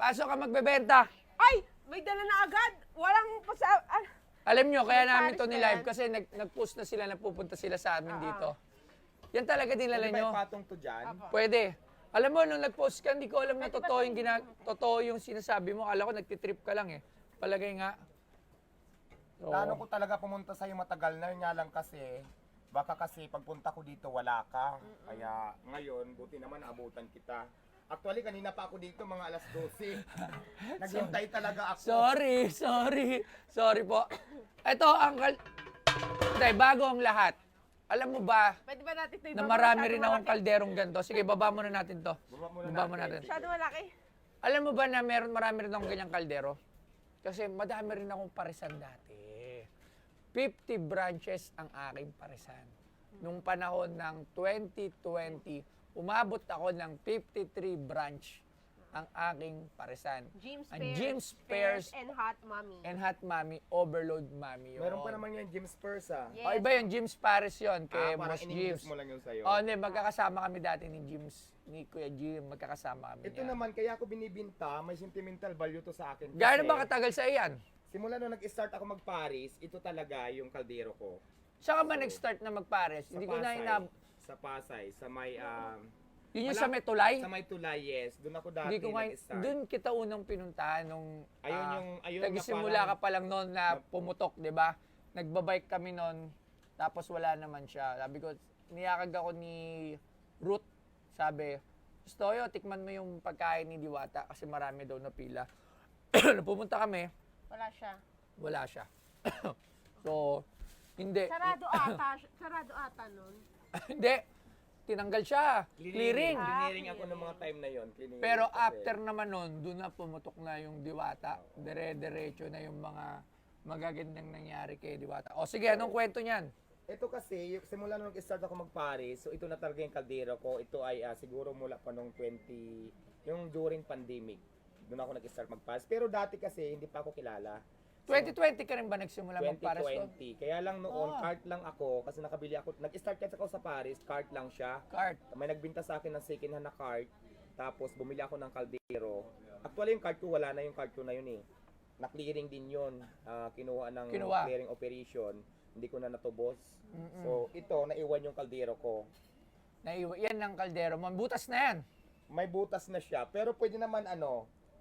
Pasok ka magbebenta. Ay! May dala na agad! Walang Alam nyo, kaya May namin Paris to na ni-live yan. kasi nag-post na sila na pupunta sila sa amin dito. Yan talaga dinala Pwede ba nyo. ipatong to dyan? Pwede. Alam mo, nung nag-post ka, hindi ko alam na totoo yung sinasabi mo. Akala ko nagtitrip ka lang eh. Palagay nga. So, Plano ko talaga pumunta sa'yo matagal na, nga lang kasi, baka kasi pagpunta ko dito wala ka. Kaya ngayon, buti naman naabutan kita. Actually, kanina pa ako dito, mga alas 12. Naghintay talaga ako. Sorry po. Ito, Uncle. Hindi, bago ang lahat. Alam mo ba, Pwede ba natin ito na ibaba? marami Masyado rin akong malaki. kalderong ganito. Sige, baba muna natin to. Baba muna natin. Masyado malaki. Alam mo ba na marami rin akong ganyang kaldero? Kasi madami rin akong parisan dati. 50 branches ang aking parisan. Nung panahon ng 2020, umabot ako ng 53 branch ang aking parisan. Ang Jim's Pears and Hot Mommy. and Hot Mommy, Overload Mommy yun. Meron pa naman yan, Jim Spurs ah. Yes. O iba yun, Jim's Paris yun, kay Parang Boss in-English Jims. mo lang yun sa'yo. O, hindi, magkakasama kami dati ni Kuya Jim, magkakasama kami Ito niya. naman, kaya ako binibinta, may sentimental value to sa akin. Gaano Kasi ba katagal sa iyan? Simula nung nag-start ako mag-Paris, ito talaga yung kaldero ko. Saan ka ba nag-start na mag-Paris? Sa Hindi ko na Pasay. inab... Sa Pasay, sa may... Yun yung Wala- sa may tulay? Sa may tulay, yes. Doon ako dati Hindi ko nga... nag-start. Doon kita unang pinuntahan nung... Ayun na nagsimula ka parang- pa lang noon na pumutok, di ba? Nagbabike kami noon, tapos wala naman siya. Sabi ko, niyakag ako ni Ruth. Sabi, Stoyo, tikman mo yung pagkain ni Diwata kasi marami daw na pila. Pumunta kami, Wala siya. wala siya. So, hindi. Sarado ata nun. Hindi. Tinanggal siya. Clearing. Clearing ako ng mga time na yon. Pero after naman nun, doon na pumutok na yung Diwata. Dire-diretso na yung mga magagandang nangyari kay Diwata. O sige, anong kwento niyan? Ito kasi, simula nung nag-start ako mag-Paris, so ito na talaga yung kaldero ko. Ito ay siguro mula pa nung yung during pandemic. Doon ako nag-start mag-Paris. Pero dati kasi, hindi pa ako kilala. 2020 ka rin ba nagsimula mag-Paris doon? 2020. Kaya lang noon, cart lang ako kasi nakabili ako. Nag-start kasi ako sa Paris, cart lang siya. Cart. May nagbinta sa akin ng second hand na cart. Tapos bumili ako ng kaldero. Actually yung cart ko, wala na yung cart ko na yun eh. Na-clearing din yun. Kinuha ng clearing operation. Hindi ko na natubos. So ito, naiwan yung kaldero ko. Yan ang kaldero mo. Butas na yan. May butas na siya. Pero pwede naman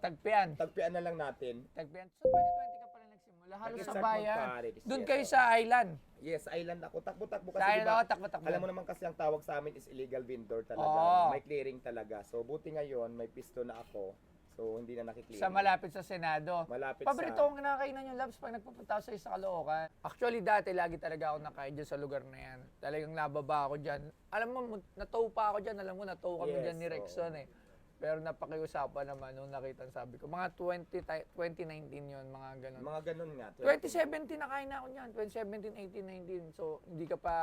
Tagpian. tagpian na lang natin. Tagpian. So 2020 ka pala nagsimula. Halos sa Nag-start bayan. mag-Paris, Doon yes, kayo oo. sa island. Yes, island ako. Takbo-takbo Sa kasi island diba, ako, takbo-takbo. alam mo naman kasi ang tawag sa amin is illegal vendor talaga. Oo. May clearing talaga. So buti ngayon, may pisto na ako. So hindi na nakiklearing. Sa malapit sa Senado. Malapit Paborito sa... kong kinakainan yung labs pag nagpupunta ako sa isa Caloocan. Actually, dati lagi talaga ako nakain dyan sa lugar na yan. Talagang nababa ako dyan. Alam mo, natow pa ako dyan. Alam mo, natow kami Yes, dyan ni Rexon eh. Pero napakiusapan naman nung nakita sabi ko. Mga 2019 yun, mga ganun. Mga ganun nga. 2017 nakain na ako niyan. 2017, 18, 19. So, hindi ka pa...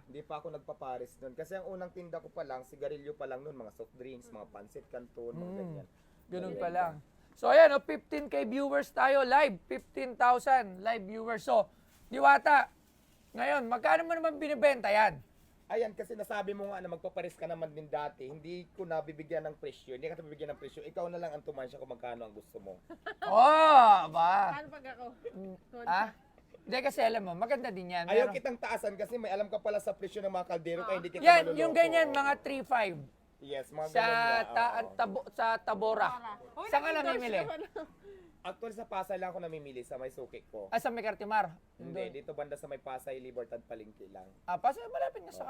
Hindi pa ako nagpa-Paris noon. Kasi ang unang tinda ko pa lang, sigarilyo pa lang noon. Mga soft drinks, mga pancit canton, mga ganyan. Ganun pa lang. So, ayan, 15K viewers tayo live. 15,000 live viewers. So, Diwata, ngayon, magkano mo naman binibenta yan? Ayan, kasi nasabi mo nga na magpapares ka naman din dati. Hindi ko nabibigyan ng presyo. Hindi ka bibigyan ng presyo. Ikaw na lang ang tumansya kung magkano ang gusto mo. Oh, ba? Paano pag ako? Ah? Hindi kasi alam mo, maganda din yan. Ayaw Meron- kitang taasan kasi may alam ka pala sa presyo ng mga kaldero kaya hindi kita Yan, maluloko. yung ganyan, mga 3.5 Yes, mga sa ganun nga. oo. sa Tabora. Uy, Saan ka nag-endorse namimili? naman. Actually sa Pasay lang ako namimili sa may suki ko. Ah, sa may Cartimar. Hindi, dito banda sa may Pasay, Libertad, Palengke lang. Ah, Pasay, malapit na sa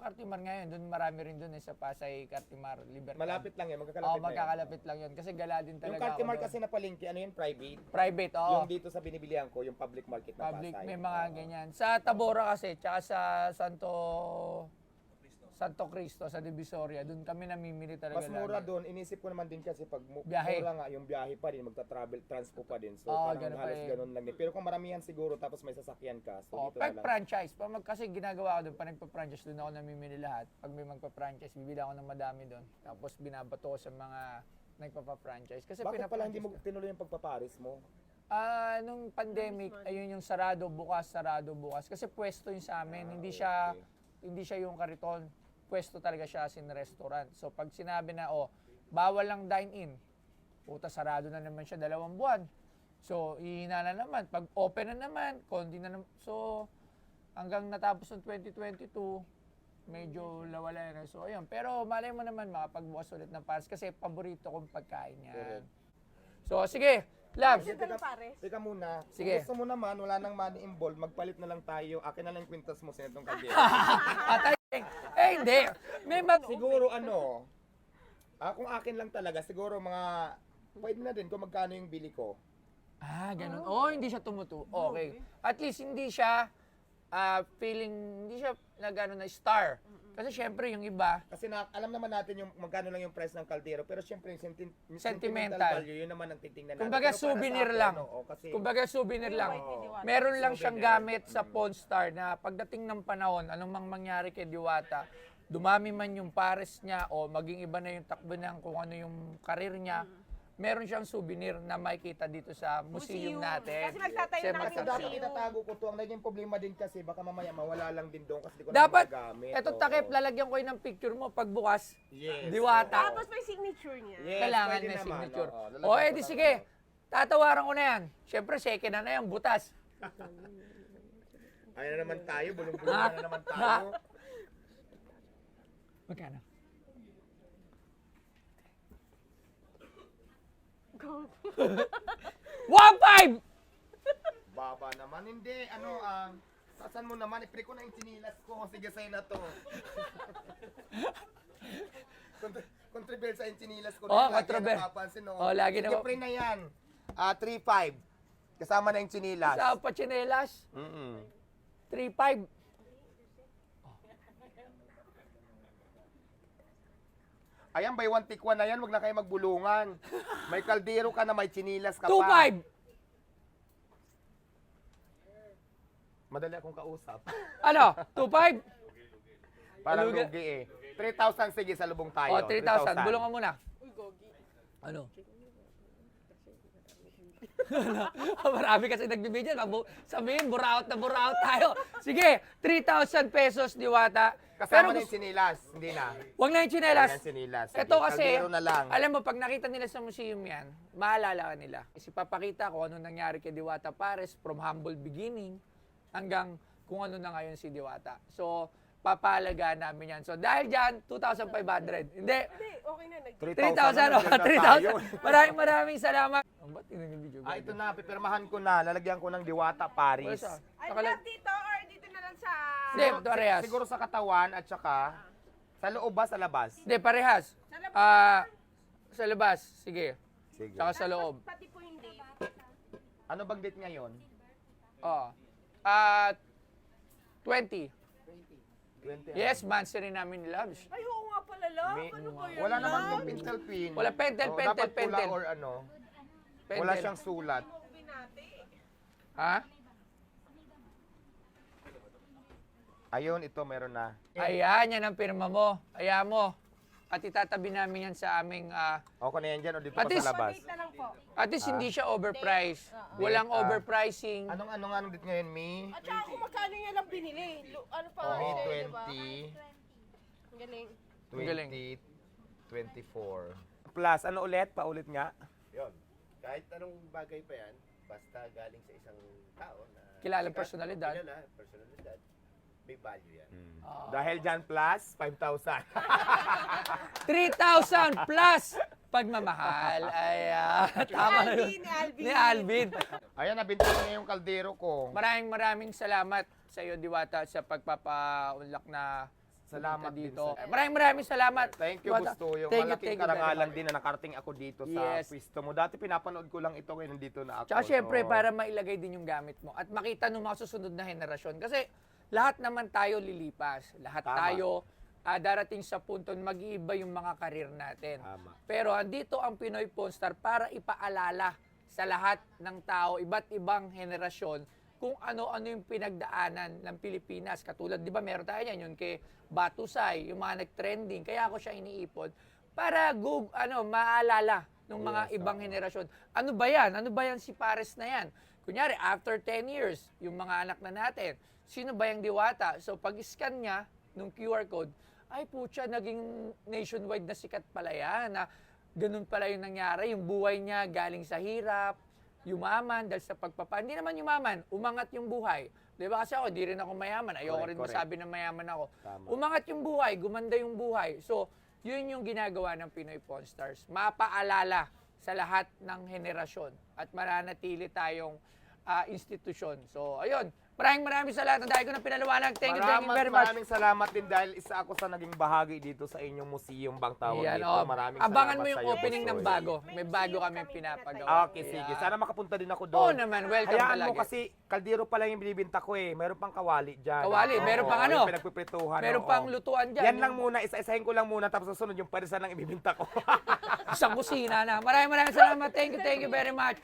Cartimar ngayon. Doon marami rin doon sa Pasay, Cartimar, Libertad. Malapit lang yan, Oo, magkakalapit na yan. magkakalapit lang yun. Kasi gala din talaga Yung Cartimar ako doon. kasi na Palengke, ano yun, private? Private, oo. Yung dito sa binibilihan ko, yung public market na Public, Pasay. may mga Oo. ganyan. Sa Tabora kasi, tsaka sa Santo Cristo, sa Divisoria, doon kami namimili talaga. Mas mura lagi. doon, inisip ko naman din kasi pag Biyahe. mura nga, yung biyahe pa din, magta-travel, transpo pa din. So Oo, parang ganun pa halos rin. ganun lang din. Pero kung maramihan siguro, tapos may sasakyan ka, so Oh, dito na pag lang. franchise, kasi ginagawa ko doon, pag nagpa-franchise doon ako namimili lahat. Pag may magpa-franchise, bibili ako ng madami doon. Tapos binabato ko sa mga nagpapa-franchise. Kasi Bakit pala hindi mo pina-franchise ko. tinuloy yung pagpaparis mo? Nung pandemic, ayun yung sarado bukas. Kasi pwesto yung sa amin, hindi siya okay. hindi siya yung kariton. Pwesto talaga siya as in restaurant. So pag sinabi na, bawal lang dine-in, puta sarado na naman siya 2 buwan. So, ihina na naman. Pag open na naman, konti na naman. So, hanggang natapos ng 2022, medyo lawala na. So, ayun. Pero malay mo naman makapagbukas ulit ng pares kasi paborito kong pagkain yan. Correct. So, sige. Labs. Ito yung pares. Teka muna. Sige. Kung gusto mo naman, wala nang money involved, magpalit na lang tayo. Akin na lang yung kwintas mo sa itong kaldero. Atay. Hindi. May Siguro kung akin lang talaga, siguro pwede na din kung magkano yung bili ko. ganun. Hindi siya tumutu. Okay. At least hindi siya hindi siya na star. Kasi syempre yung iba, Kasi alam naman natin yung magkano lang yung price ng kaldero, pero syempre yung Sentimental. value, yun naman ang titingnan natin. kumbaga Pero para sa souvenir akin, lang. kasi Kumbaga souvenir lang. Oo. Meron lang siyang Souvenir. gamit sa Pawn Star na pagdating ng panahon, anong mang mangyari kay Diwata, dumami man yung pares niya o maging iba na yung takbo niya kung ano yung karir niya, meron siyang souvenir na makikita dito sa museum natin. Kasi magtatayo Kasi na kasi kami dapat museum. itatago ko to. Ang naging problema din kasi baka mamaya mawala lang din doon kasi di ko Dapat, na magagamit. eto Oo. takip, lalagyan ko yun ng picture mo pagbukas. Yes. Diwata. Tapos may signature niya. Yes, Kailangan pwede may naman. signature. Oo, lalagyan O, ko edi ng sige. Tatawaran ko na yan. Siyempre, second na yan, butas. Ayun na naman tayo, bulong-bulong na naman tayo. Magkano? Go. 1.5! Baba naman. Hindi, sasan mo naman, ipre ko na yung sinilas ko. Sige, sa'yo na to. Contribute sa yung sinilas ko. Oo, Lagi na contribute. napapansin, no? Oo, lagi na- Sige, pre na yan. 3.5. Kasama na yung sinilas. Sa pachinelas, 3.5. Ayan, buy one take one na yan. Huwag na kayo magbulungan. May kaldero ka na, may sinilas ka pa. 2.5. Madali akong kausap. Ano? 2.5? Parang Aluga. lugi eh. 3,000 sige, sa lubong tayo. O, 3,000. Bulungan muna. Uy, gogi. Ano? Marami kasi nagbibidyan. Sabihin, buraot na buraot tayo. Sige, 3,000 pesos, Diwata. Kasama na yung sinilas. Hindi na. Huwag na yung tsinelas. Ayan, sinilas. Sige, Ito kasi, kaldero na lang. alam mo, pag nakita nila sa museum yan, maalala ka nila. Kasi papakita ko ano nangyari kay Diwata Pares from humble beginning hanggang kung ano na ngayon si Diwata. So, papahalagaan namin yan. So, dahil dyan, 2,500. Hindi, Hindi, okay na. 3,000. na 3,000. Maraming salamat. Ang ba't tingnan yung video? Ito na, pipirmahan ko na. Lalagyan ko ng Diwata Paris. Ay, lang dito or dito na lang sa... Hindi, parehas. Siguro sa katawan at saka sa loob ba, sa labas? Hindi, parehas. Sa labas. Sa labas. Sige. Sige. Saka sa loob. Pati po yung date. Ano bang date ngayon? Oh. 20. 20. Yes, monthsary namin ni Labs. Ay, oo nga pala, love. May- Ano ba yan, Wala naman love? yung pentel pin. Wala, pentel, Oo, pentel, dapat pula pentel. or ano. Pendel. Wala siyang sulat. Movie natin. Ha? Ayun, ito meron na. Ayan, yan ang pirma mo. Ayan mo. At itatabi namin yan sa aming... Okay na yan dyan o dito At pa least- sa labas? Date na lang po. at least hindi siya overpriced. Walang Date, overpricing. Anong date ngayon, Mi? At saka kung magkano niya lang binili. Ano pa Mi nga siya, di ba? 20, Ang galing. Ang galing. 2024. Plus, ano ulit? Paulit nga. Yon. Kahit anong bagay pa yan, basta galing sa isang tao na Kilalang sikat, personalidad. kilala, personalidad, may value yan. Dahil dyan plus, 5,000. 3,000 plus pagmamahal. Ayan. Tama na yun. Ni Alvin. Ni Alvin. Ayan, nabinta ko na yung kaldero ko. Maraming salamat sa iyo, Diwata, sa pagpapaunlak na Salamat pumunta din dito. sa- Maraming salamat. Thank you, Diwata. gusto yung Thank you, malaking thank you very karangalan much. din na nakarating ako dito sa Yes. pwesto mo. Dati pinapanood ko lang ito ngayon nandito na ako. Tsaka syempre, So, para mailagay din yung gamit mo at makita ng mga susunod na henerasyon. Kasi lahat naman tayo lilipas. Lahat Tama. tayo darating sa punto na mag-iiba yung mga karir natin. Tama. Pero andito ang Pinoy Pawn Star para ipaalala sa lahat ng tao, iba't ibang henerasyon, kung ano-ano yung pinagdaanan ng Pilipinas. Katulad, di ba, meron tayo yan, yung kay Batusay, yung mga nag-trending. Kaya ako siya iniipon para maalala ng mga Yes, ibang oo. henerasyon. Ano ba yan? Ano ba yan si Pares na yan? Kunyari, after 10 years, yung mga anak na natin, sino ba yung Diwata? So, pag-scan niya nung QR code, ay putya, naging nationwide na sikat pala yan. Na ganun pala yung nangyari. Yung buhay niya galing sa hirap, yumaman dahil sa hindi naman yumaman, umangat yung buhay. Di ba kasi ako, di rin ako mayaman. Ayoko Correct, rin correct. masabi na mayaman ako. Tama. Umangat yung buhay, gumanda yung buhay. So, yun yung ginagawa ng Pinoy Pawn Stars. Mapaalala sa lahat ng henerasyon at mananatili tayong institusyon. So, ayun. Maraming salamat. Dahil ko na pinaliwanag. Thank you very much. Maraming salamat din dahil isa ako sa naging bahagi dito sa inyong museum bang tawag Yan, dito. oh. Maraming Abangan salamat mo yung sa'yo, opening ng Boy. bago. May bago kami pinapagawa. Okay, sige. Sana makapunta din ako Oo doon. naman, welcome Hayaan talaga. mo kasi kaldero pa lang yung binibinta ko eh. Meron pang kawali dyan. Kawali, meron pang ano? Yung pinagpiprituhan. Meron oo. pang lutuan dyan. Yan lang muna, isa-isahin ko lang muna tapos susunod yung parisan lang ibibinta ko. Isang kusina na. Maraming salamat. Thank you very much.